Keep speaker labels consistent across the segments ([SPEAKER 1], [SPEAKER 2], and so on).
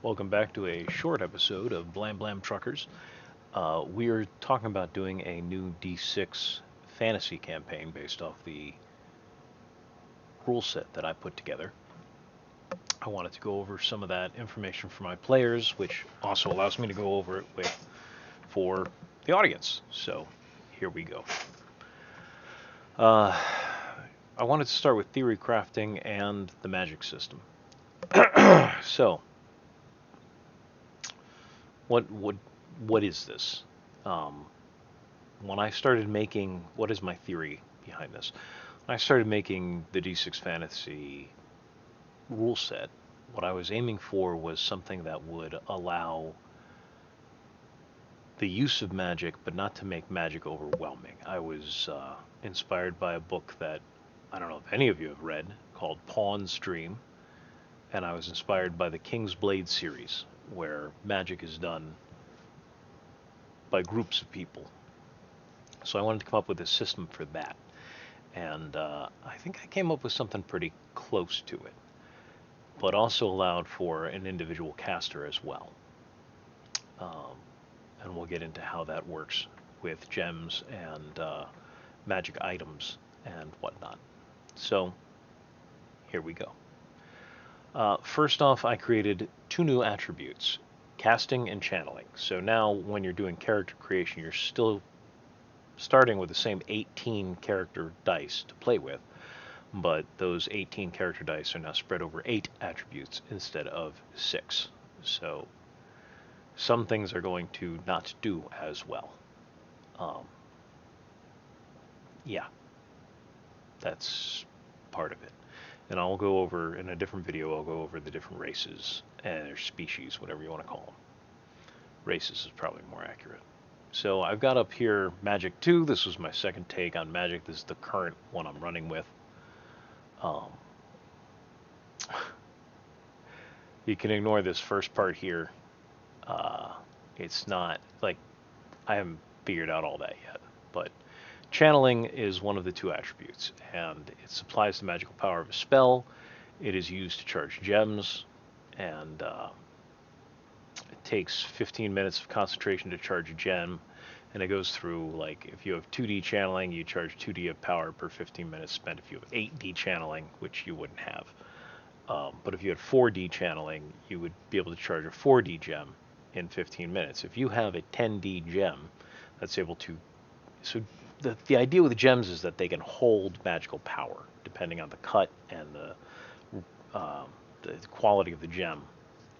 [SPEAKER 1] Welcome back to a short episode of Blam Blam Truckers. We're talking about doing a new D6 fantasy campaign based off the rule set that I put together. I wanted to go over some of that information for my players, which also allows me to go over it for the audience. So here we go. Uh, I wanted to start with theory crafting and the magic system. So what what is this? Um, when I started making, what is my theory behind this? When I started making the D6 Fantasy rule set, what I was aiming for was something that would allow the use of magic, but not to make magic overwhelming. I was inspired by a book that I don't know if any of you have read called Pawn's Dream, and I was inspired by the King's Blade series, where magic is done by groups of people. So I wanted to come up with a system for that. And I think I came up with something pretty close to it, but also allowed for an individual caster as well. Um, and we'll get into how that works with gems and magic items and whatnot. So here we go. First off, I created two new attributes, casting and channeling. So now when you're doing character creation, you're still starting with the same 18 character dice to play with, but those 18 character dice are now spread over 8 attributes instead of 6. So some things are going to not do as well. Um, yeah, that's part of it. And I'll go over, in a different video, I'll go over the different races and species, whatever you want to call them. Races is probably more accurate. So I've got up here Magic 2. This was my second take on Magic. This is the current one I'm running with. Um, you can ignore this first part here. Uh, it's not like I haven't figured out all that yet, but channeling is one of the two attributes, and it supplies the magical power of a spell. It is used to charge gems, and it takes 15 minutes of concentration to charge a gem, and it goes through, like, if you have 2D channeling, you charge 2D of power per 15 minutes spent. If you have 8D channeling, which you wouldn't have, but if you had 4D channeling, you would be able to charge a 4D gem in 15 minutes. If you have a 10D gem that's able to, so the idea with the gems is that they can hold magical power depending on the cut and the quality of the gem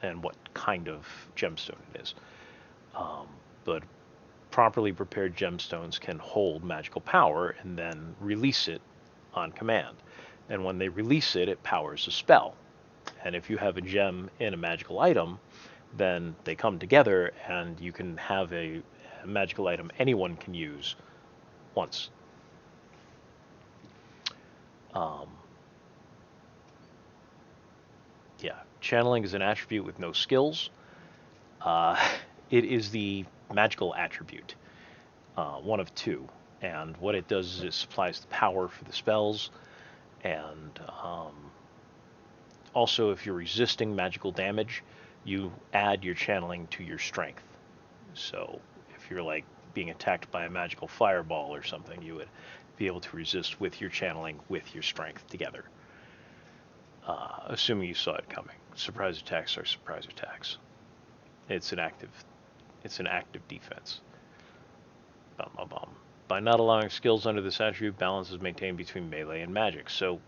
[SPEAKER 1] and what kind of gemstone it is. But properly prepared gemstones can hold magical power and then release it on command. And when they release it, it powers a spell. And if you have a gem in a magical item, then they come together and you can have a magical item anyone can use once. Um, yeah, channeling is an attribute with no skills. Uh, it is the magical attribute, one of two. And what it does is it supplies the power for the spells, and also if you're resisting magical damage, you add your channeling to your strength. So if you're like being attacked by a magical fireball or something, you would be able to resist with your channeling with your strength together, assuming you saw it coming. Surprise attacks are surprise attacks. It's an active, it's an active defense. Bum, bum, bum. By not allowing skills under this attribute, balance is maintained between melee and magic. So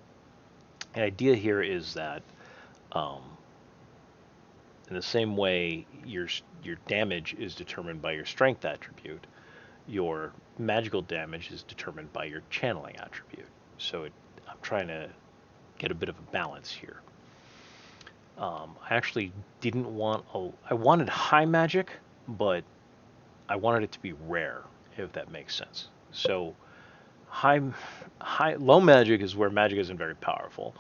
[SPEAKER 1] the idea here is that, um, in the same way your damage is determined by your strength attribute, your magical damage is determined by your channeling attribute. So I'm trying to get a bit of a balance here. I actually didn't want I wanted high magic, but I wanted it to be rare, if that makes sense. So high, low magic is where magic isn't very powerful.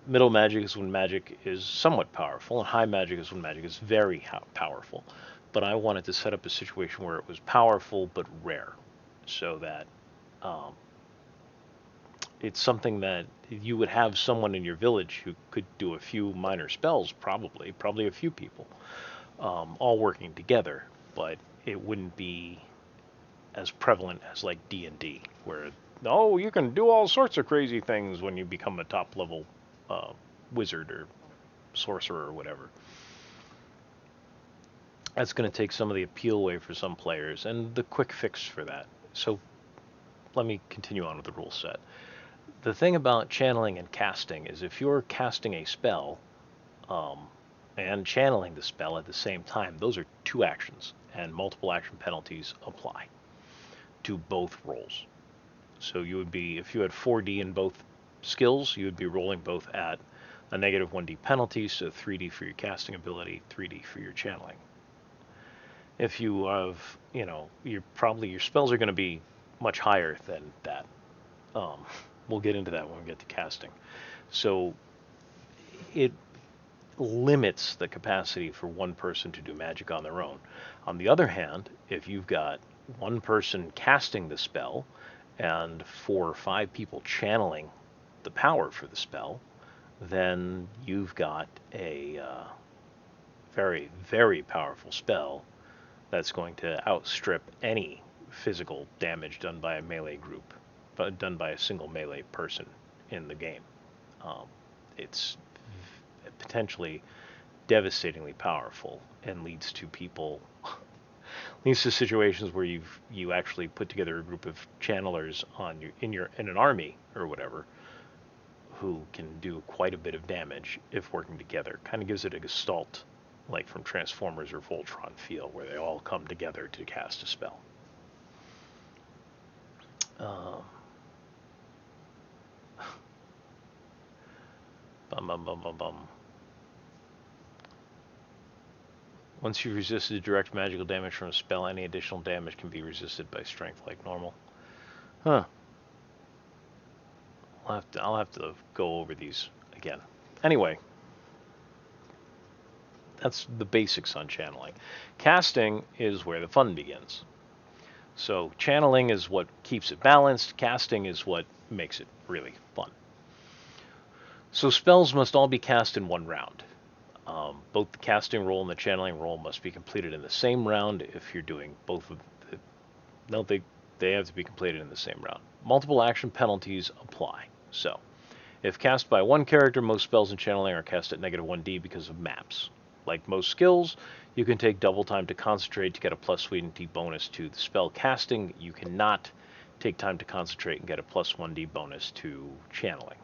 [SPEAKER 1] Middle magic is when magic is somewhat powerful, and high magic is when magic is very powerful. But I wanted to set up a situation where it was powerful but rare, so that um, It's something that you would have someone in your village who could do a few minor spells, probably a few people, all working together, but it wouldn't be as prevalent as like D&D, where oh, you can do all sorts of crazy things when you become a top level uh, wizard or sorcerer or whatever. That's going to take some of the appeal away for some players, and the quick fix for that. So let me continue on with the rule set. The thing about channeling and casting is if you're casting a spell um, and channeling the spell at the same time, those are two actions, and multiple action penalties apply to both rolls. So you would be, if you had 4D in both skills, you would be rolling both at a negative 1D penalty, so 3D for your casting ability, 3D for your channeling. If you have, your spells are going to be much higher than that. Um, we'll get into that when we get to casting. So it limits the capacity for one person to do magic on their own. On the other hand, if you've got one person casting the spell and 4 or 5 people channeling the power for the spell, then you've got a very, very powerful spell that's going to outstrip any physical damage done by a melee group, done by a single melee person in the game. It's potentially devastatingly powerful and leads to situations where you actually put together a group of channelers in an army or whatever who can do quite a bit of damage if working together. Kind of gives it a gestalt, like from Transformers or Voltron feel, where they all come together to cast a spell. Bum bum bum bum bum. Once you've resisted direct magical damage from a spell, any additional damage can be resisted by strength like normal. Huh. I'll have to go over these again. Anyway, that's the basics on channeling. Casting is where the fun begins. So channeling is what keeps it balanced. Casting is what makes it really fun. So spells must all be cast in one round. Both the casting roll and the channeling roll must be completed in the same round. If you're doing both of the, no, they have to be completed in the same round. Multiple action penalties apply. So, if cast by one character, most spells and channeling are cast at negative 1D because of maps. Like most skills, you can take double time to concentrate to get a plus 1D bonus to the spell casting. You cannot take time to concentrate and get a plus 1D bonus to channeling.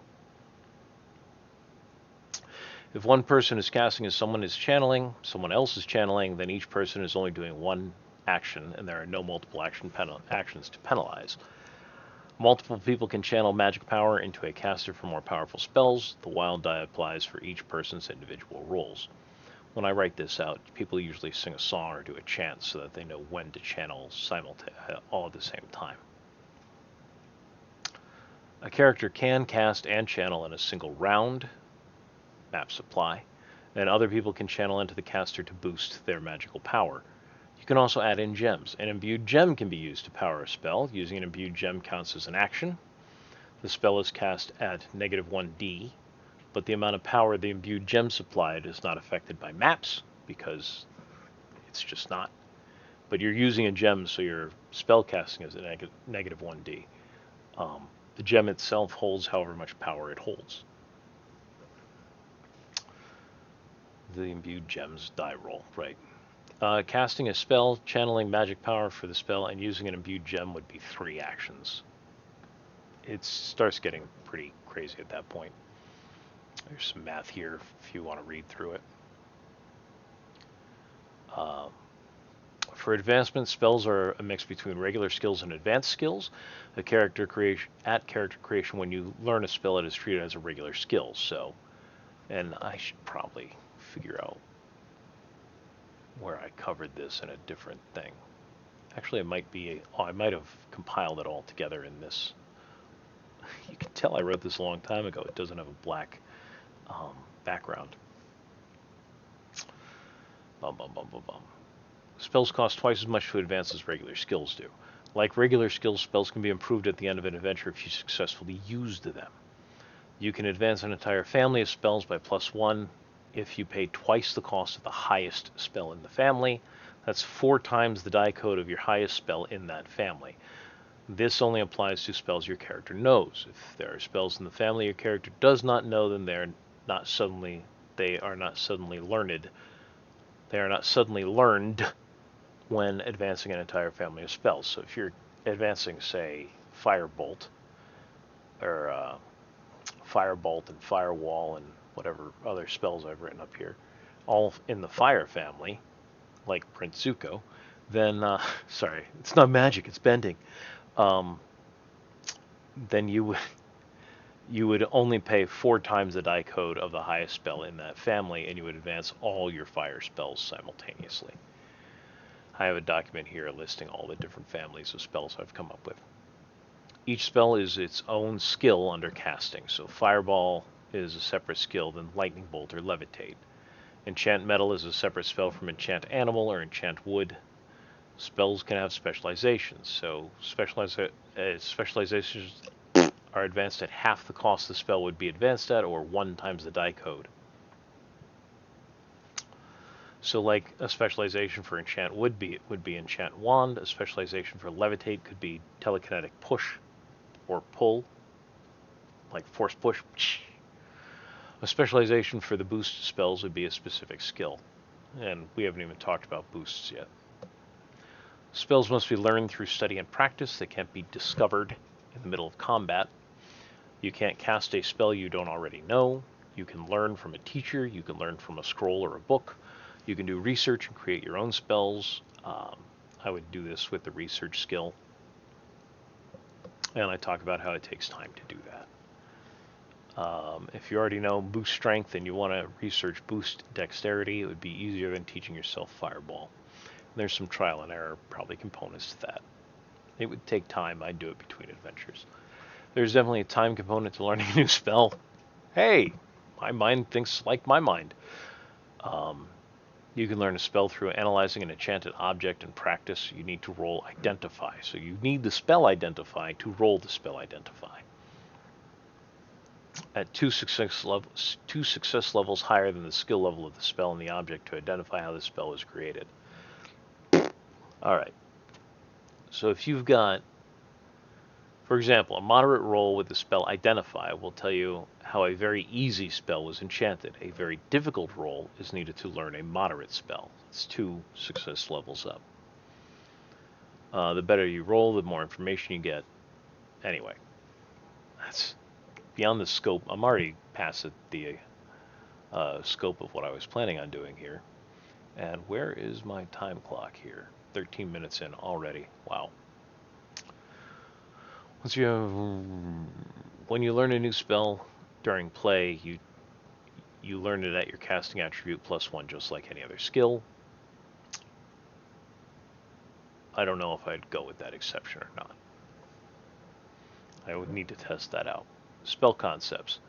[SPEAKER 1] If one person is casting and someone else is channeling, then each person is only doing one action, and there are no multiple actions to penalize. Multiple people can channel magic power into a caster for more powerful spells. The wild die applies for each person's individual rolls. When I write this out, people usually sing a song or do a chant so that they know when to channel all at the same time. A character can cast and channel in a single round. Maps apply. And other people can channel into the caster to boost their magical power. You can also add in gems. An imbued gem can be used to power a spell. Using an imbued gem counts as an action. The spell is cast at negative 1D, but the amount of power the imbued gem supplied is not affected by maps, because it's just not. But you're using a gem, so your spell casting is at negative 1D. The gem itself holds however much power it holds. The imbued gems die roll, right? Casting a spell, channeling magic power for the spell, and using an imbued gem would be 3 actions. It starts getting pretty crazy at that point. There's some math here if you want to read through it. For advancement, spells are a mix between regular skills and advanced skills. At character creation, when you learn a spell, it is treated as a regular skill. So, and I should probably figure out where I covered this in a different thing. Actually, it might be, I might have compiled it all together in this. You can tell I wrote this a long time ago. It doesn't have a black background. Bum, bum, bum, bum, bum. Spells cost twice as much to advance as regular skills do. Like regular skills, spells can be improved at the end of an adventure if you successfully used them. You can advance an entire family of spells by +1 if you pay twice the cost of the highest spell in the family. That's 4 times the die code of your highest spell in that family. This only applies to spells your character knows. If there are spells in the family your character does not know, then they are not suddenly learned. They are not suddenly learned when advancing an entire family of spells. So if you're advancing, say, Firebolt, or Firebolt and Firewall and whatever other spells I've written up here, all in the Fire family, like Prince Zuko, then, sorry, it's not magic, it's bending, um, then you would only pay 4 times the die code of the highest spell in that family, and you would advance all your fire spells simultaneously. I have a document here listing all the different families of spells I've come up with. Each spell is its own skill under casting, so Fireball is a separate skill than Lightning Bolt or Levitate. Enchant Metal is a separate spell from Enchant Animal or Enchant Wood. Spells can have specializations, so specializations are advanced at half the cost the spell would be advanced at, or 1 times the die code. So like a specialization for Enchant Wood would be Enchant Wand, a specialization for Levitate could be Telekinetic Push or Pull, like Force Push. A specialization for the boost spells would be a specific skill, and we haven't even talked about boosts yet. Spells must be learned through study and practice. They can't be discovered in the middle of combat. You can't cast a spell you don't already know. You can learn from a teacher. You can learn from a scroll or a book. You can do research and create your own spells. I would do this with the research skill. And I talk about how it takes time to do that. If you already know boost strength and you want to research boost dexterity, it would be easier than teaching yourself Fireball. There's some trial and error, probably components to that. It would take time. I'd do it between adventures. There's definitely a time component to learning a new spell. Hey, my mind thinks like my mind. You can learn a spell through analyzing an enchanted object in practice. You need to roll Identify. So you need the spell Identify to roll the spell Identify. At 2 success levels higher than the skill level of the spell and the object to identify how the spell was created. Alright. So if you've got, for example, a moderate roll with the spell Identify will tell you how a very easy spell was enchanted. A very difficult roll is needed to learn a moderate spell. It's 2 success levels up. The better you roll, the more information you get. Anyway, that's beyond the scope. I'm already past the scope of what I was planning on doing here. And where is my time clock here? 13 minutes in already. Wow. When you learn a new spell during play, you learn it at your casting attribute +1, just like any other skill. I don't know if I'd go with that exception or not. I would need to test that out. Spell concepts.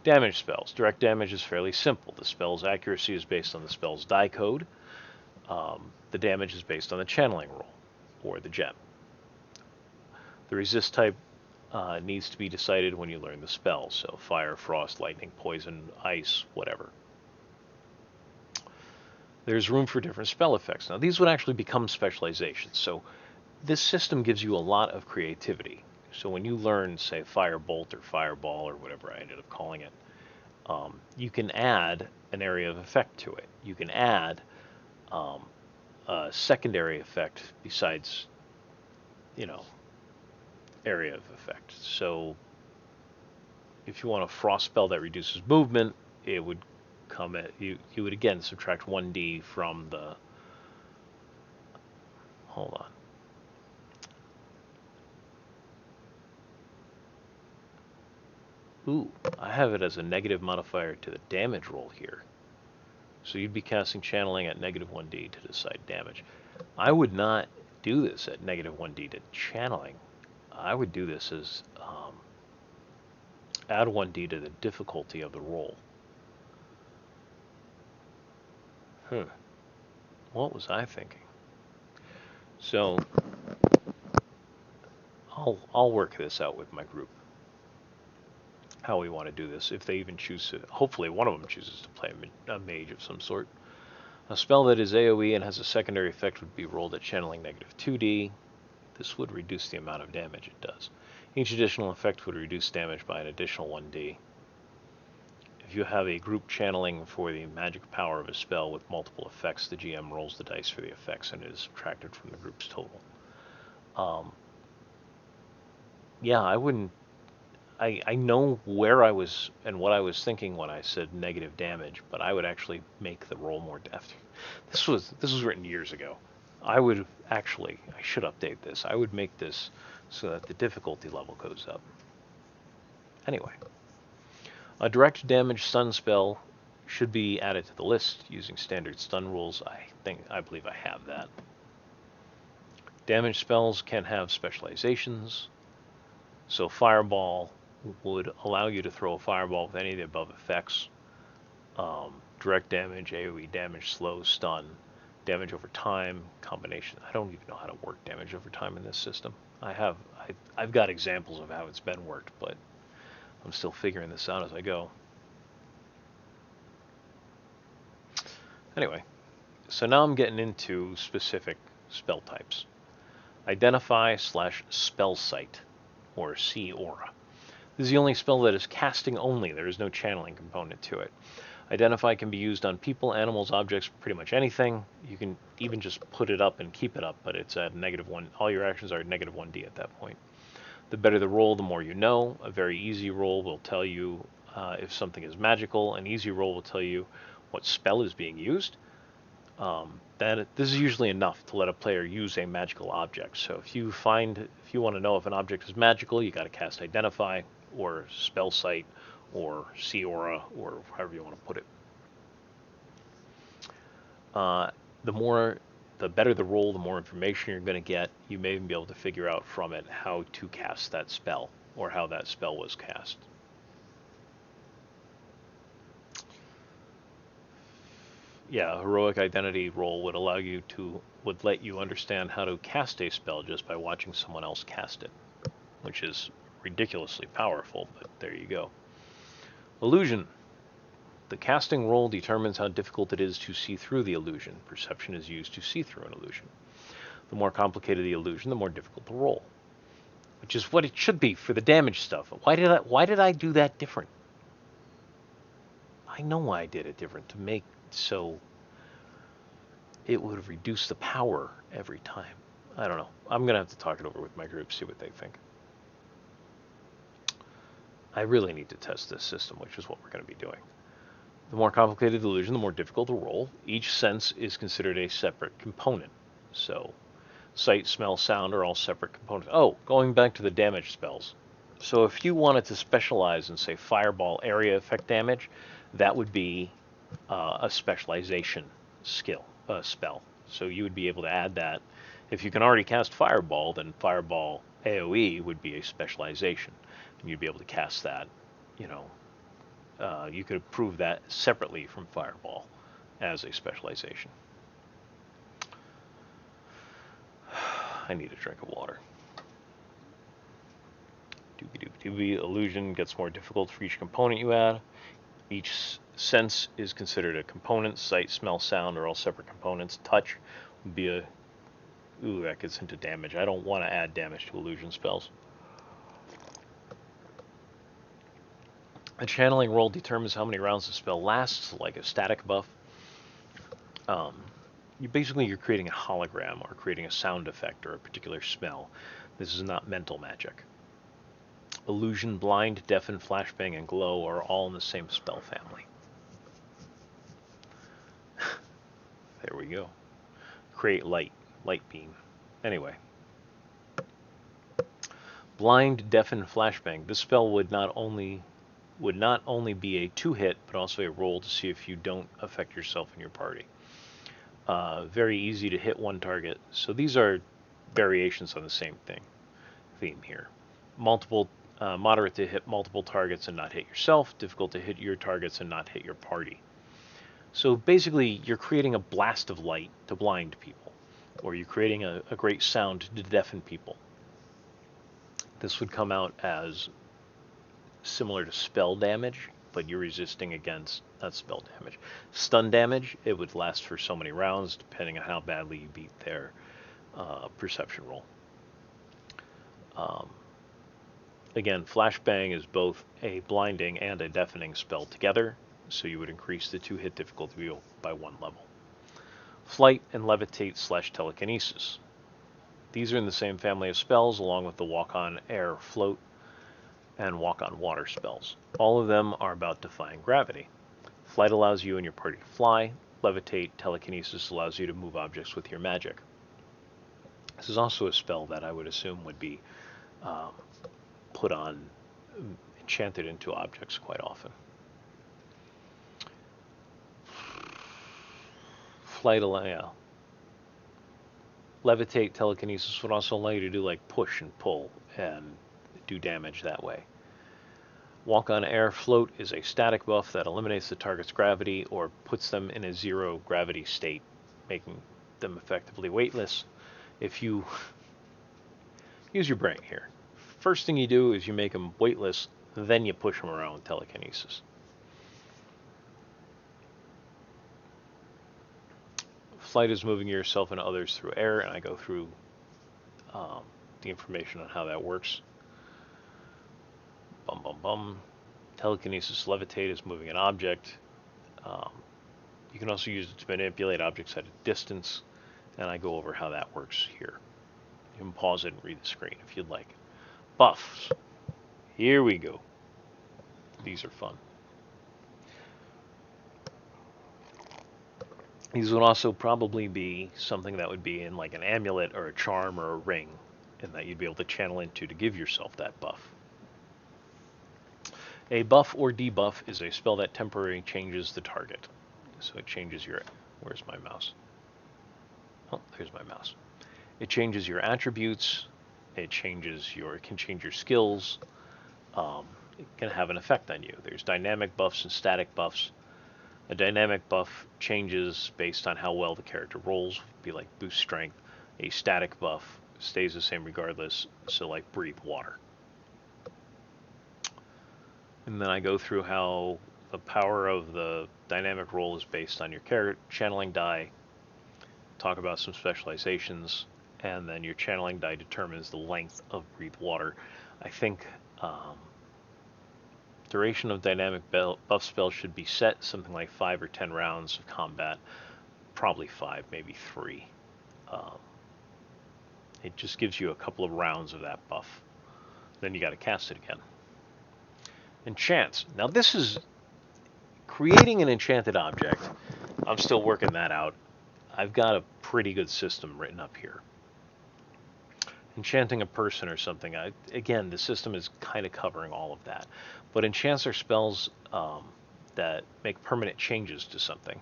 [SPEAKER 1] Damage spells. Direct damage is fairly simple. The spell's accuracy is based on the spell's die code. The damage is based on the channeling roll, or the gem. The resist type needs to be decided when you learn the spell. So fire, frost, lightning, poison, ice, whatever. There's room for different spell effects. Now these would actually become specializations. So this system gives you a lot of creativity. So when you learn, say, Firebolt or Fireball or whatever I ended up calling it, you can add an area of effect to it. You can add a secondary effect besides, area of effect. So if you want a frost spell that reduces movement, it would come at you. You would again subtract 1d from the. Hold on. Ooh, I have it as a negative modifier to the damage roll here. So you'd be casting channeling at -1d to decide damage. I would not do this at -1d to channeling. I would do this as add 1d to the difficulty of the roll. What was I thinking? So I'll work this out with my group. How we want to do this, if they even choose to. Hopefully, one of them chooses to play a mage of some sort. A spell that is AoE and has a secondary effect would be rolled at channeling negative 2d. This would reduce the amount of damage it does. Each additional effect would reduce damage by an additional 1d. If you have a group channeling for the magic power of a spell with multiple effects, the GM rolls the dice for the effects and it is subtracted from the group's total. Yeah, I wouldn't. I know where I was and what I was thinking when I said negative damage, but I would actually make the roll more depth. This was written years ago. I should update this. I would make this so that the difficulty level goes up. Anyway, a direct damage stun spell should be added to the list using standard stun rules. I believe I have that. Damage spells can have specializations. So Fireball would allow you to throw a fireball with any of the above effects. Direct damage, AoE damage, slow, stun, damage over time, combination. I don't even know how to work damage over time in this system. I've got examples of how it's been worked, but I'm still figuring this out as I go. Anyway, so now I'm getting into specific spell types. Identify/spell sight, or See Aura. This is the only spell that is casting only. There is no channeling component to it. Identify can be used on people, animals, objects, pretty much anything. You can even just put it up and keep it up, but it's at -1. All your actions are at -1d at that point. The better the roll, the more you know. A very easy roll will tell you if something is magical. An easy roll will tell you what spell is being used. This is usually enough to let a player use a magical object. So if you want to know if an object is magical, you got to cast Identify or Spell Sight or See Aura or however you want to put it. The better the roll, the more information you're going to get. You may even be able to figure out from it how to cast that spell or how that spell was cast. Yeah, a heroic identity roll would let you understand how to cast a spell just by watching someone else cast it, which is ridiculously powerful, but there you go. Illusion. The casting roll determines how difficult it is to see through the illusion. Perception is used to see through an illusion. The more complicated the illusion, the more difficult the roll, which is what it should be for the damage stuff. Why did I do that different? I know why I did it different, to make so it would reduce the power every time. I don't know. I'm going to have to talk it over with my group, see what they think. I really need to test this system, which is what we're going to be doing. The more complicated the illusion, the more difficult the roll. Each sense is considered a separate component. So sight, smell, sound are all separate components. Oh, going back to the damage spells. So if you wanted to specialize in, say, fireball area effect damage, that would be a specialization spell. So you would be able to add that. If you can already cast fireball, then fireball AoE would be a specialization, and you'd be able to cast that. You could approve that separately from fireball as a specialization. I need a drink of water. Doobie. Illusion gets more difficult for each component you add. Each sense is considered a component. Sight, smell, sound are all separate components. Touch would be that gets into damage. I don't want to add damage to illusion spells. A channeling roll determines how many rounds the spell lasts, like a static buff. You're creating a hologram or creating a sound effect or a particular smell. This is not mental magic. Illusion, blind, deafen, flashbang, and glow are all in the same spell family. There we go. Create light beam. Anyway. Blind, deafen, flashbang. This spell would not only be a 2-hit, but also a roll to see if you don't affect yourself and your party. Very easy to hit one target. So these are variations on the same theme here. Moderate to hit multiple targets and not hit yourself. Difficult to hit your targets and not hit your party. So basically, you're creating a blast of light to blind people, or you're creating a great sound to deafen people. This would come out as similar to spell damage, but you're resisting against, not spell damage, stun damage. It would last for so many rounds, depending on how badly you beat their perception roll. Again, Flashbang is both a blinding and a deafening spell together, so you would increase the 2-hit difficulty by 1 level. Flight and Levitate / Telekinesis. These are in the same family of spells, along with the Walk on Air, Float, and Walk on Water spells. All of them are about defying gravity. Flight allows you and your party to fly. Levitate, Telekinesis allows you to move objects with your magic. This is also a spell that I would assume would be put on, enchanted into objects quite often. Flight allow. Levitate, Telekinesis would also allow you to do like push and pull and do damage that way. Walk on Air, Float is a static buff that eliminates the target's gravity or puts them in a 0 gravity state, making them effectively weightless. If you use your brain here, first thing you do is you make them weightless, then you push them around with Telekinesis. Flight is moving yourself and others through air, and I go through the information on how that works. Telekinesis, Levitate is moving an object. You can also use it to manipulate objects at a distance, and I go over how that works here. You can pause it and read the screen if you'd like. Buffs. Here we go. These are fun. These would also probably be something that would be in like an amulet or a charm or a ring, and that you'd be able to channel into to give yourself that buff. A buff or debuff is a spell that temporarily changes the target. So it changes your... Where's my mouse? Oh, there's my mouse. It changes your attributes. It can change your skills. It can have an effect on you. There's dynamic buffs and static buffs. A dynamic buff changes based on how well the character rolls. It'd be like boost strength. A static buff stays the same regardless. So like breathe water. And then I go through how the power of the dynamic roll is based on your character channeling die, talk about some specializations, and then your channeling die determines the length of breathe water. I think duration of dynamic buff spells should be set something like 5 or 10 rounds of combat, probably 5, maybe 3. It just gives you a couple of rounds of that buff. Then you got to cast it again. Enchants. Now this is creating an enchanted object. I'm still working that out. I've got a pretty good system written up here. Enchanting a person or something. Again, the system is kind of covering all of that. But enchants are spells that make permanent changes to something.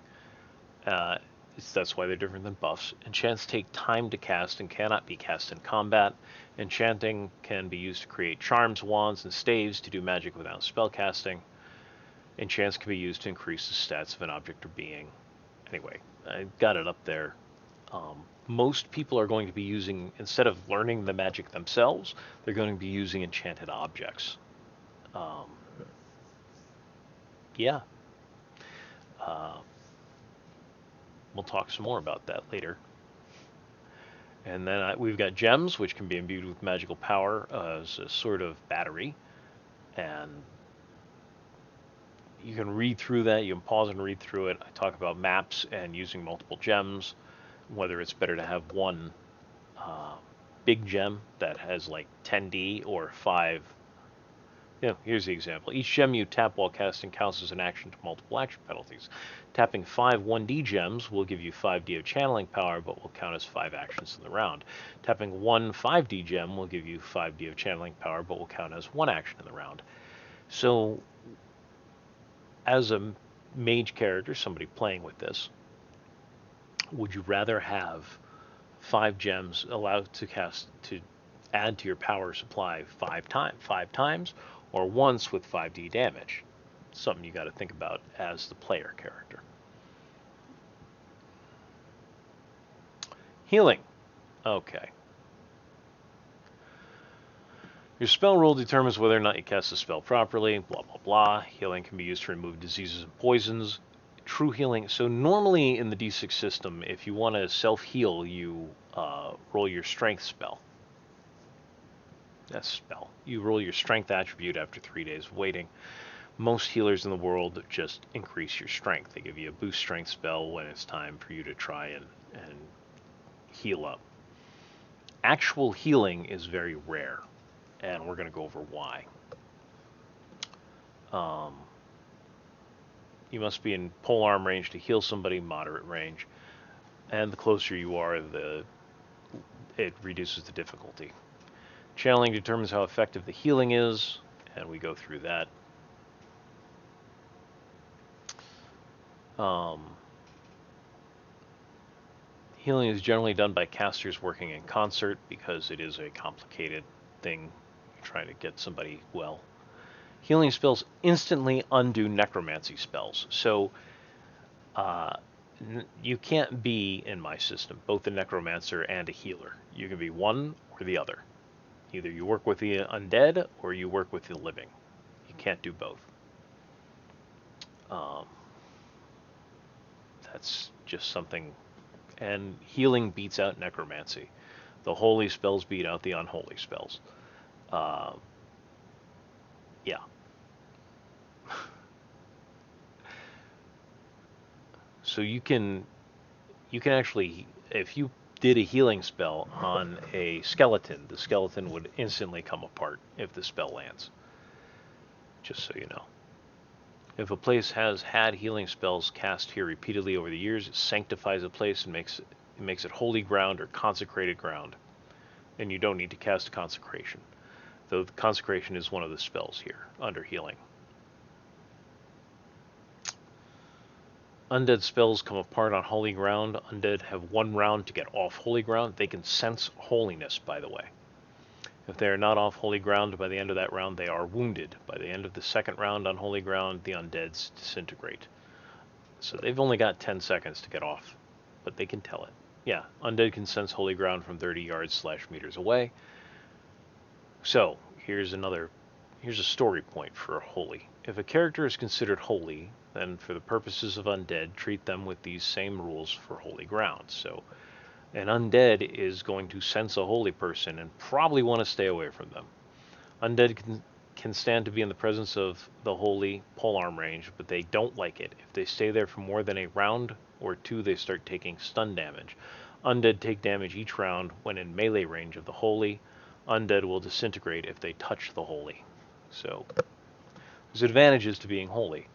[SPEAKER 1] That's why they're different than buffs. Enchants take time to cast and cannot be cast in combat. Enchanting can be used to create charms, wands, and staves to do magic without spell casting. Enchants can be used to increase the stats of an object or being. Anyway, I got it up there. Most people are going to be using, instead of learning the magic themselves, they're going to be using enchanted objects. Yeah. We'll talk some more about that later. And then we've got gems, which can be imbued with magical power as a sort of battery. And you can read through that. You can pause and read through it. I talk about maps and using multiple gems, whether it's better to have one big gem that has like 10D or 5. Here's the example. Each gem you tap while casting counts as an action to multiple action penalties. Tapping 5 1D gems will give you 5D of channeling power, but will count as 5 actions in the round. Tapping 1 5D gem will give you 5D of channeling power, but will count as 1 action in the round. So, as a mage character, somebody playing with this, would you rather have 5 gems allowed to cast to add to your power supply 5 times, or once with 5D damage? Something you got to think about as the player character. Healing. Okay. Your spell roll determines whether or not you cast the spell properly, blah, blah, blah. Healing can be used to remove diseases and poisons. True healing. So normally in the D6 system, if you want to self-heal, you roll your strength spell. That's spell. You roll your strength attribute after 3 days of waiting. Most healers in the world just increase your strength. They give you a boost strength spell when it's time for you to try and heal up. Actual healing is very rare, and we're going to go over why. You must be in polearm range to heal somebody, moderate range, and the closer you are, it reduces the difficulty. Channeling determines how effective the healing is, and we go through that. Healing is generally done by casters working in concert because it is a complicated thing trying to get somebody well. Healing spells instantly undo necromancy spells. So you can't be, in my system, both a necromancer and a healer. You can be one or the other. Either you work with the undead or you work with the living. You can't do both. That's just something. And healing beats out necromancy. The holy spells beat out the unholy spells. Yeah. So you can actually, if you did a healing spell on a skeleton, the skeleton would instantly come apart if the spell lands. Just so you know. If a place has had healing spells cast here repeatedly over the years, it sanctifies a place and makes it holy ground or consecrated ground. And you don't need to cast a consecration, though the consecration is one of the spells here under healing. Undead spells come apart on holy ground. Undead have 1 round to get off holy ground. They can sense holiness, by the way. If they are not off holy ground by the end of that round, they are wounded. By the end of the second round on holy ground, the undeads disintegrate. So they've only got 10 seconds to get off, but they can tell it. Yeah, undead can sense holy ground from 30 yards / meters away. So here's a story point for holy. If a character is considered holy, then for the purposes of undead, treat them with these same rules for holy ground. So an undead is going to sense a holy person and probably want to stay away from them. Undead can stand to be in the presence of the holy polearm range, but they don't like it. If they stay there for more than a round or 2, they start taking stun damage. Undead take damage each round when in melee range of the holy. Undead will disintegrate if they touch the holy. So there's advantages to being holy.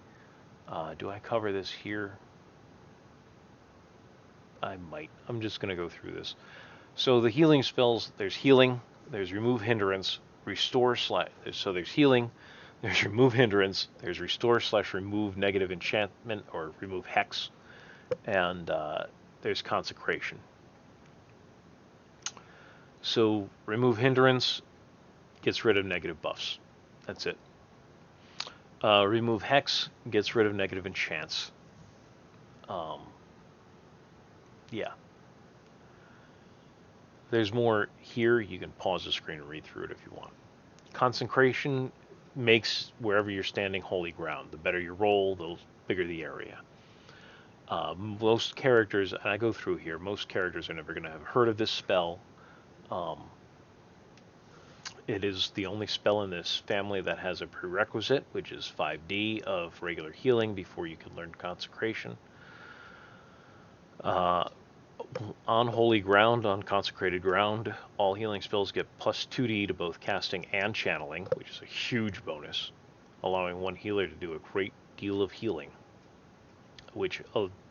[SPEAKER 1] Do I cover this here? I might. I'm just going to go through this. So the healing spells, there's healing, there's remove hindrance, restore / so there's healing, there's remove hindrance, there's restore / remove negative enchantment or remove hex, and there's consecration. So remove hindrance gets rid of negative buffs. That's it. Remove hex gets rid of negative enchants. Yeah. There's more here. You can pause the screen and read through it if you want. Consecration makes wherever you're standing holy ground. The better your roll, the bigger the area. Most characters, and I go through here, most characters are never going to have heard of this spell. It is the only spell in this family that has a prerequisite, which is 5d of regular healing before you can learn consecration. On holy ground, on consecrated ground, all healing spells get plus 2d to both casting and channeling, which is a huge bonus, allowing one healer to do a great deal of healing. Which,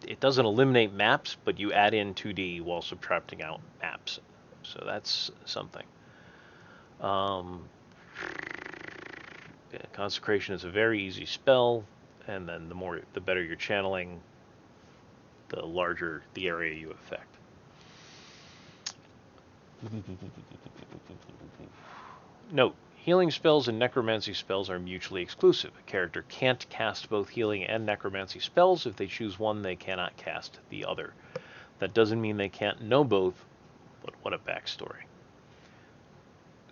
[SPEAKER 1] it doesn't eliminate maps, but you add in 2d while subtracting out maps. So that's something. Consecration is a very easy spell, and then the better you're channeling, the larger the area you affect. Note, healing spells and necromancy spells are mutually exclusive. A character can't cast both healing and necromancy spells. If they choose one, they cannot cast the other. That doesn't mean they can't know both, but what a backstory.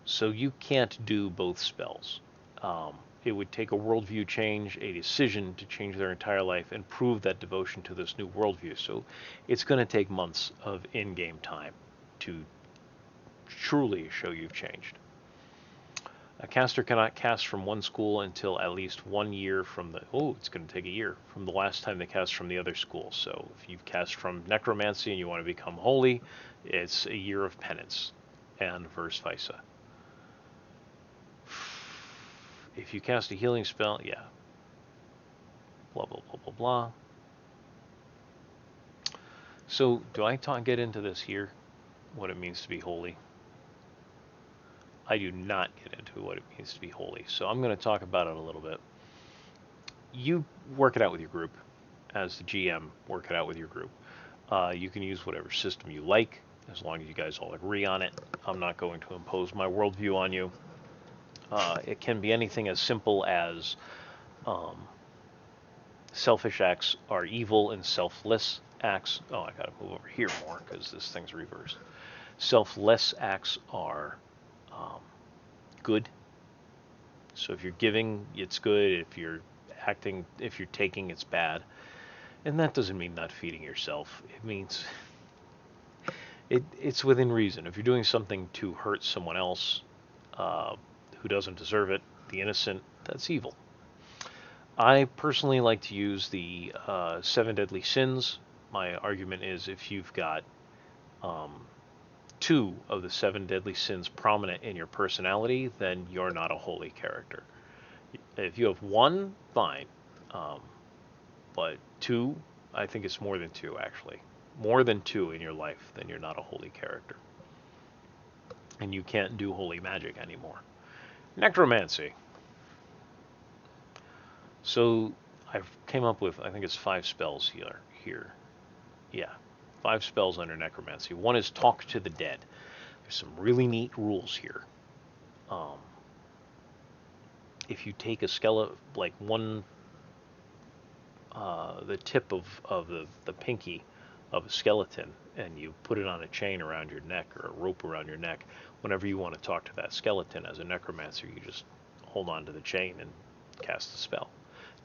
[SPEAKER 1] So you can't do both spells. It would take a worldview change, a decision to change their entire life and prove that devotion to this new worldview. So it's going to take months of in-game time to truly show you've changed. A caster cannot cast from one school until at least 1 year from the, it's going to take a year from the last time they cast from the other school. So if you cast from necromancy and you want to become holy, it's a year of penance, and vice versa. If you cast a healing spell, yeah, blah, blah, blah, blah, blah. So do I get into this here, what it means to be holy? I do not get into what it means to be holy. So I'm going to talk about it a little bit. You work it out with your group. As the GM, work it out with your group. You can use whatever system you like, as long as you guys all agree on it. I'm not going to impose my worldview on you. It can be anything as simple as selfish acts are evil and selfless acts. Oh, I gotta move over here more because this thing's reversed. Selfless acts are good. So if you're giving, it's good. If you're acting, if you're taking, it's bad. And that doesn't mean not feeding yourself. It means it's within reason. If you're doing something to hurt someone else who doesn't deserve it, the innocent, that's evil. I personally like to use the 7 deadly sins. My argument is if you've got 2 of the 7 deadly sins prominent in your personality, then you're not a holy character. If you have 1, fine. But 2, I think it's more than 2 actually. More than 2 in your life, then you're not a holy character. And you can't do holy magic anymore. Necromancy. So I've came up with, I think it's 5 spells here. Yeah, 5 spells under necromancy. One is talk to the dead. There's some really neat rules here. If you take a skeleton, like the tip of the pinky of a skeleton, and you put it on a chain around your neck or a rope around your neck, whenever you want to talk to that skeleton as a necromancer, you just hold on to the chain and cast the spell.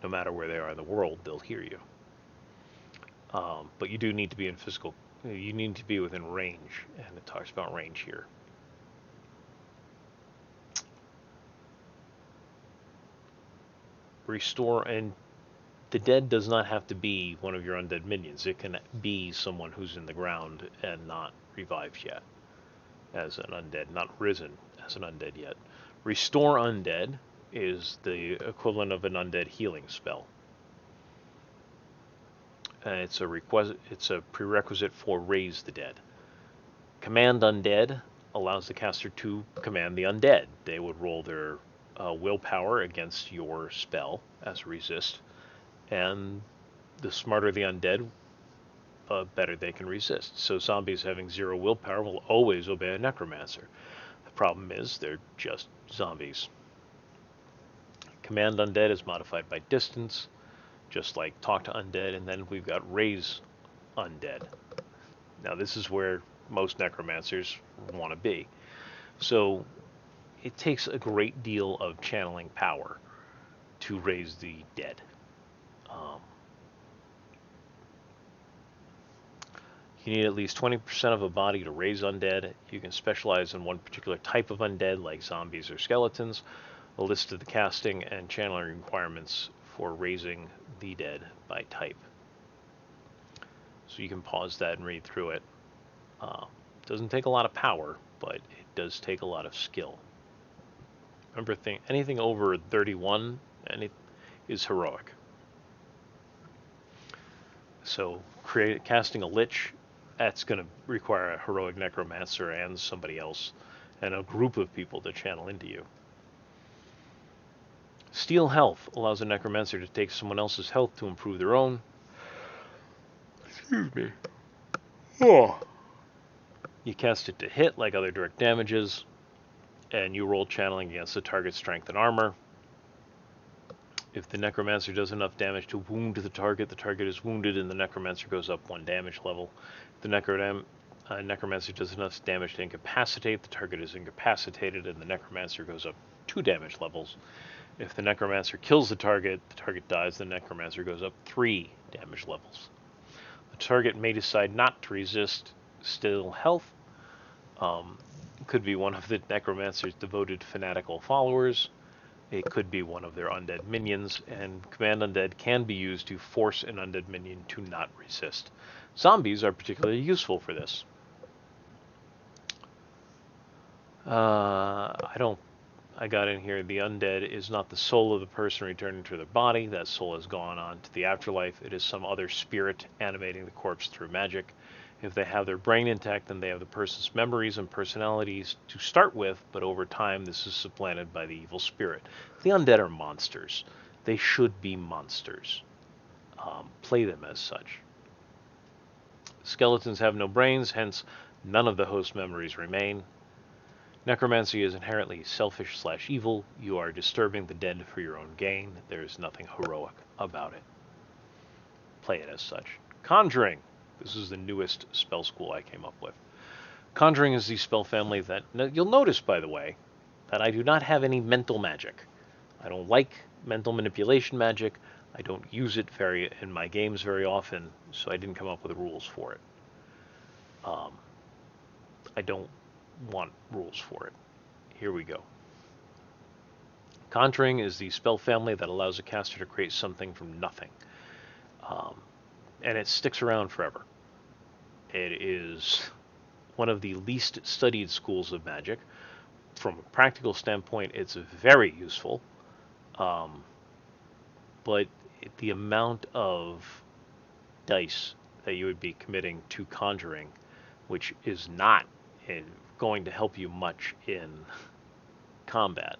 [SPEAKER 1] No matter where they are in the world, they'll hear you. But you do need to be in physical, you need to be within range, and it talks about range here. Restore, and the dead does not have to be one of your undead minions. It can be someone who's in the ground and not revived yet as an undead, not risen as an undead yet. Restore undead is the equivalent of an undead healing spell. And it's a prerequisite for raise the dead. Command undead allows the caster to command the undead. They would roll their willpower against your spell as a resist, and the smarter the undead, better they can resist. So zombies having 0 willpower will always obey a necromancer. The problem is they're just zombies. Command undead is modified by distance, just like talk to undead, and then we've got raise undead. Now this is where most necromancers want to be. So it takes a great deal of channeling power to raise the dead. You need at least 20% of a body to raise undead. You can specialize in one particular type of undead, like zombies or skeletons. A list of the casting and channeling requirements for raising the dead by type. So you can pause that and read through it. Doesn't take a lot of power, but it does take a lot of skill. Remember, anything over 31 is heroic. So casting a lich, that's going to require a heroic necromancer and somebody else, and a group of people to channel into you. Steal health allows a necromancer to take someone else's health to improve their own. Excuse me. Oh. You cast it to hit like other direct damages, and you roll channeling against the target's strength and armor. If the necromancer does enough damage to wound the target is wounded and the necromancer goes up 1 damage level. The Necromancer does enough damage to incapacitate. The target is incapacitated, and the Necromancer goes up 2 damage levels. If the Necromancer kills the target dies, the Necromancer goes up 3 damage levels. The target may decide not to resist still health. Could be one of the Necromancer's devoted fanatical followers. It could be one of their undead minions, and Command Undead can be used to force an undead minion to not resist. Zombies are particularly useful for this. I got in here, the undead is not the soul of the person returning to their body. That soul has gone on to the afterlife. It is some other spirit animating the corpse through magic. If they have their brain intact, then they have the person's memories and personalities to start with, but over time this is supplanted by the evil spirit. The undead are monsters. They should be monsters. Play them as such. Skeletons have no brains, hence none of the host memories remain. Necromancy is inherently selfish/evil. You are disturbing the dead for your own gain. There is nothing heroic about it. Play it as such. Conjuring. This is the newest spell school I came up with. Conjuring is the spell family that... You'll notice, by the way, that I do not have any mental magic. I don't like mental manipulation magic. I don't use it in my games very often, so I didn't come up with rules for it. I don't want rules for it. Here we go. Conjuring is the spell family that allows a caster to create something from nothing. And it sticks around forever. It is one of the least studied schools of magic. From a practical standpoint, it's very useful. But the amount of dice that you would be committing to conjuring, which is not going to help you much in combat.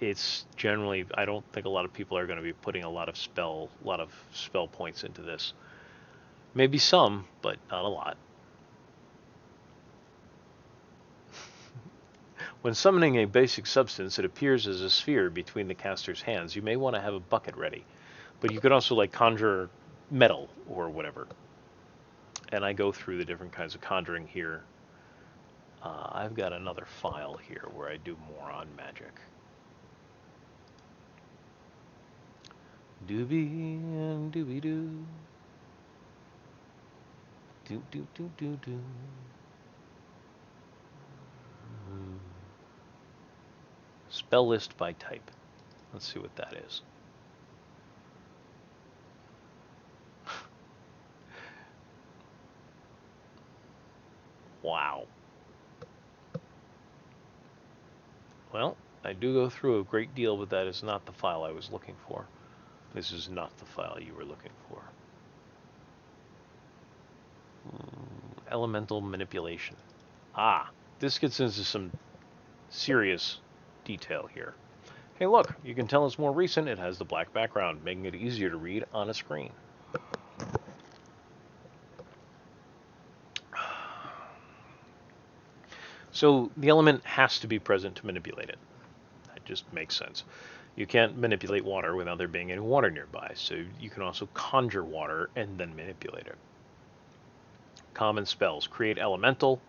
[SPEAKER 1] It's generally, I don't think a lot of people are going to be putting a lot of spell points into this. Maybe some, but not a lot. When summoning a basic substance, it appears as a sphere between the caster's hands. You may want to have a bucket ready, but you could also like conjure metal or whatever. And I go through the different kinds of conjuring here. I've got another file here where I do more on magic. Doobie and doobie doo. Do do do do do. Spell list by type. Let's see what that is. Wow. Well, I do go through a great deal, but that is not the file I was looking for. This is not the file you were looking for. Elemental manipulation. This gets into some serious detail here. Hey, look, you can tell it's more recent. It has the black background, making it easier to read on a screen. So the element has to be present to manipulate it. That just makes sense. You can't manipulate water without there being any water nearby, so you can also conjure water and then manipulate it. Common spells. Create elemental.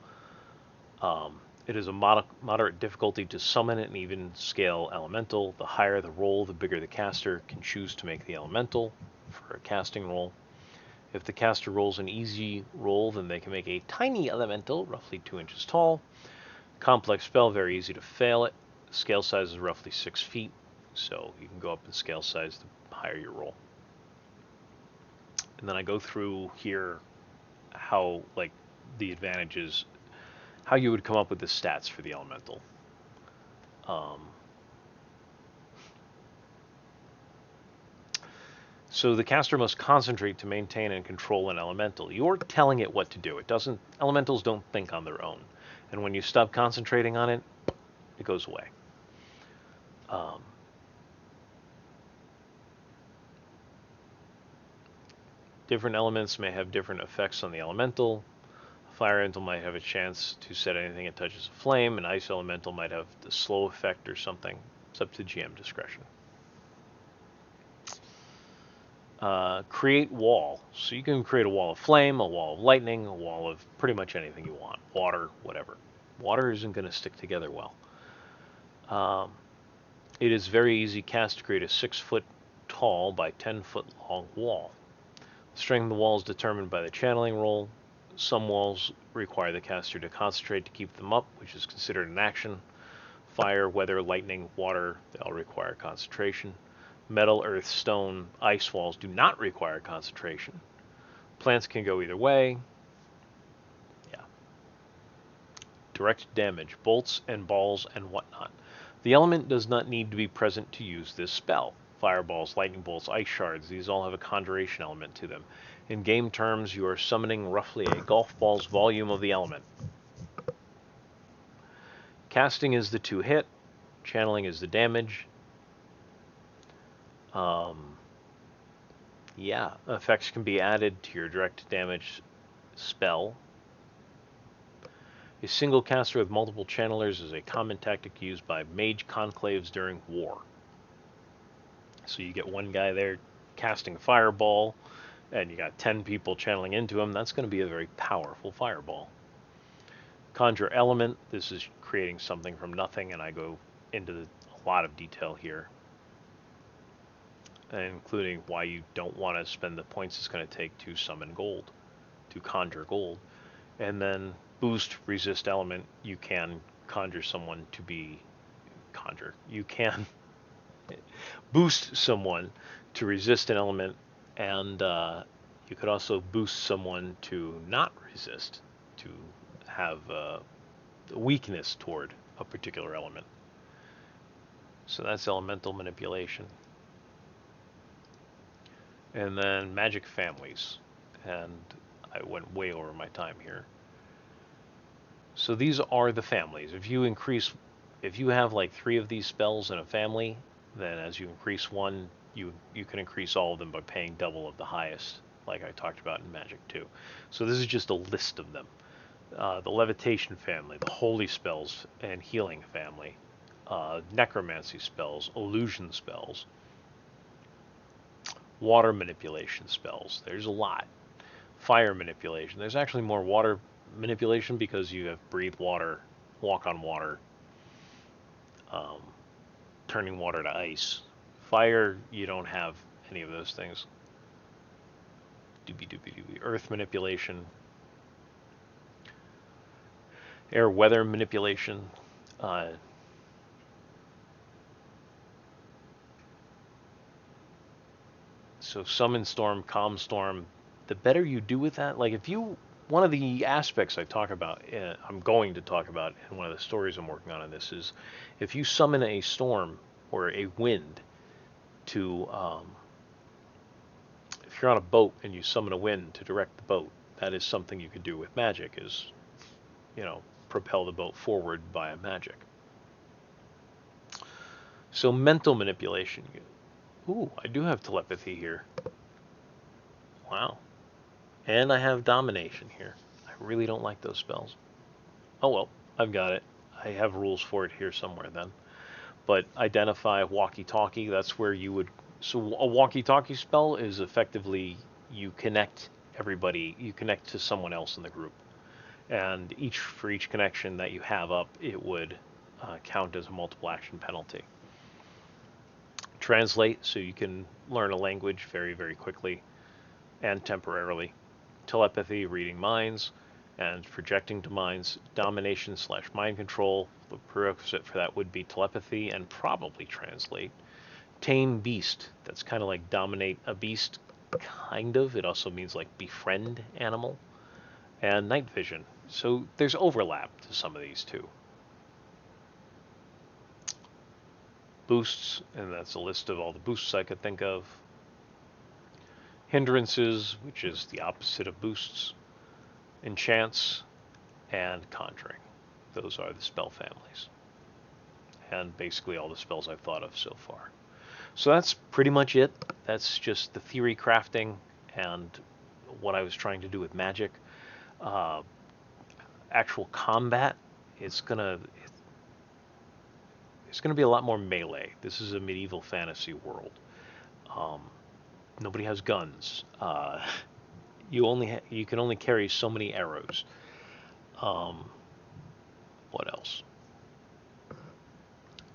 [SPEAKER 1] It is a moderate difficulty to summon an even scale elemental. The higher the roll, the bigger the caster can choose to make the elemental for a casting roll. If the caster rolls an easy roll, then they can make a tiny elemental, roughly 2 inches tall. Complex spell, very easy to fail it. Scale size is roughly 6 feet, so you can go up in scale size the higher your roll. And then I go through here how, like, the advantages, how you would come up with the stats for the elemental. So the caster must concentrate to maintain and control an elemental. You're telling it what to do. Elementals don't think on their own. And when you stop concentrating on it, it goes away. Different elements may have different effects on the elemental. A fire elemental might have a chance to set anything it touches aflame. An ice elemental might have the slow effect or something. It's up to GM discretion. Create wall. So you can create a wall of flame, a wall of lightning, a wall of pretty much anything you want. Water, whatever. Water isn't going to stick together well. Um, it is very easy cast to create a 6-foot tall by 10-foot long wall. The strength of the wall is determined by the channeling roll. Some walls require the caster to concentrate to keep them up, which is considered an action. Fire, weather, lightning, water, they all require concentration. Metal, earth, stone, ice walls do not require concentration. Plants can go either way. Yeah. Direct damage, bolts and balls and whatnot. The element does not need to be present to use this spell. Fireballs, lightning bolts, ice shards, these all have a conjuration element to them. In game terms, you are summoning roughly a golf ball's volume of the element. Casting is the 2-hit. Channeling is the damage. Yeah, effects can be added to your direct damage spell. A single caster with multiple channelers is a common tactic used by mage conclaves during war. So you get one guy there casting a fireball, and you got 10 people channeling into him. That's going to be a very powerful fireball. Conjure element. This is creating something from nothing, and I go into a lot of detail here, including why you don't want to spend the points it's going to take to summon gold, to conjure gold. And then boost resist element. You can conjure someone to be You can boost someone to resist an element, and you could also boost someone to not resist, to have a weakness toward a particular element. So that's elemental manipulation. And then magic families. And I went way over my time here. So these are the families. If you have like 3 of these spells in a family, then as you increase one, you can increase all of them by paying double of the highest, like I talked about in Magic 2. So this is just a list of them. The Levitation family, the Holy Spells and Healing family, Necromancy spells, Illusion spells, Water manipulation spells. There's a lot. Fire manipulation. There's actually more water manipulation because you have breathe water, walk on water, turning water to ice. Fire, you don't have any of those things. Doobie doobie doobie. Earth manipulation. Air weather manipulation. So summon storm, calm storm. The better you do with that, like if you, one of the aspects I talk about, I'm going to talk about in one of the stories I'm working on in this is, if you summon a storm or a wind to, if you're on a boat and you summon a wind to direct the boat, that is something you could do with magic, is, propel the boat forward via magic. So mental manipulation. Ooh, I do have telepathy here. Wow. And I have domination here. I really don't like those spells. Oh well, I've got it. I have rules for it here somewhere then. But identify walkie-talkie, that's where you would... So a walkie-talkie spell is effectively you connect everybody, you connect to someone else in the group. And for each connection that you have up, it would count as a multiple action penalty. Translate, so you can learn a language very, very quickly and temporarily. Telepathy, reading minds, and projecting to minds. Domination / mind control. The prerequisite for that would be telepathy and probably translate. Tame beast. That's kind of like dominate a beast, kind of. It also means like befriend animal. And night vision. So there's overlap to some of these too. Boosts, and that's a list of all the boosts I could think of. Hindrances, which is the opposite of boosts. Enchants, and conjuring. Those are the spell families. And basically all the spells I've thought of so far. So that's pretty much it. That's just the theory crafting and what I was trying to do with magic. Actual combat, it's gonna be a lot more melee. This is a medieval fantasy world. Nobody has guns. You can only carry so many arrows. Um, what else?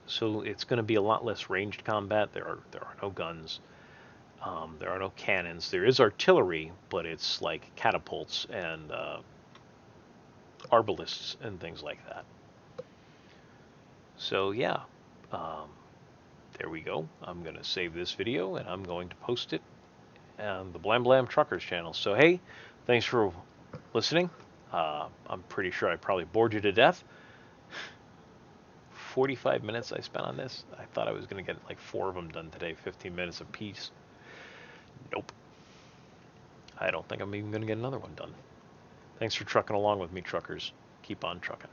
[SPEAKER 1] So it's going to be a lot less ranged combat. There are no guns. There are no cannons. There is artillery, but it's like catapults and arbalists and things like that. So yeah, um, there we go. I'm going to save this video and I'm going to post it on the Blam Blam Truckers channel. So hey, thanks for listening. I'm pretty sure I probably bored you to death. 45 minutes I spent on this. I thought I was going to get like 4 of them done today, 15 minutes apiece. Nope. I don't think I'm even going to get another one done. Thanks for trucking along with me, truckers. Keep on trucking.